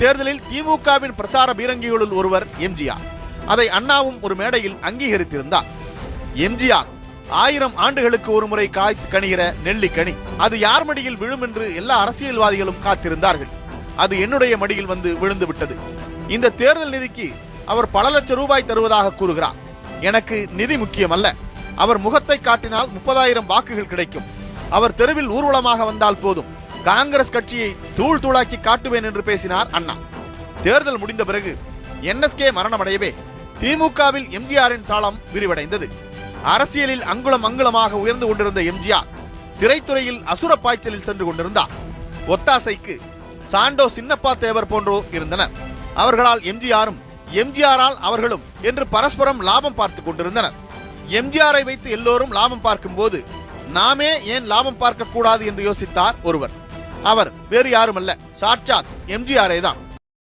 இத்தேர்தலில் திமுகவின் பிரச்சார பீரங்கிகளுள் ஒருவர் எம்ஜிஆர். அதை அண்ணாவும் ஒரு மேடையில் அங்கீகரித்திருந்தார். எம்ஜிஆர் 1000 ஆண்டுகளுக்கு ஒரு முறை காய்த்து கணிகிற நெல்லிக்கனி, அது யார் மடியில் விழும் என்று எல்லா அரசியல்வாதிகளும் காத்திருந்தார்கள். அது என்னுடைய மடியில் வந்து விழுந்து விட்டது. இந்த தேர்தல் நிதிக்கு அவர் பல லட்சம் ரூபாய் தருவதாக கூறுகிறார். எனக்கு நிதி முக்கியமல்ல. அவர் முகத்தை காட்டினால் 30,000 வாக்குகள் கிடைக்கும். அவர் தெருவில் ஊர்வலமாக வந்தால் போதும், காங்கிரஸ் கட்சியை தூள் தூளாக்கி காட்டுவேன் என்று பேசினார் அண்ணா. தேர்தல் முடிந்த பிறகு NSK மரணமடையவே திமுகவில் எம்ஜிஆரின் தாளம் விரிவடைந்தது. அரசியலில் அங்குலம் அங்குலமாக உயர்ந்து கொண்டிருந்த எம்ஜிஆர் திரைத்துறையில் அசுர பாய்ச்சலில் சென்று கொண்டிருந்தார். ஒத்தாசைக்கு சாண்டோ சின்னப்பா தேவர் போன்றோர் இருந்தனர். அவர்களால் எம்ஜிஆரும், எம்ஜிஆரால் அவர்களும் என்று பரஸ்பரம் லாபம் பார்த்துக் கொண்டிருந்தனர். எம்ஜிஆரை வைத்து எல்லோரும் லாபம் பார்க்கும் போது நாமே ஏன் லாபம் பார்க்க கூடாது என்று யோசித்தார் ஒருவர். அவர் வேறு யாருமல்ல, சாட்சாத் எம்ஜிஆரே தான்.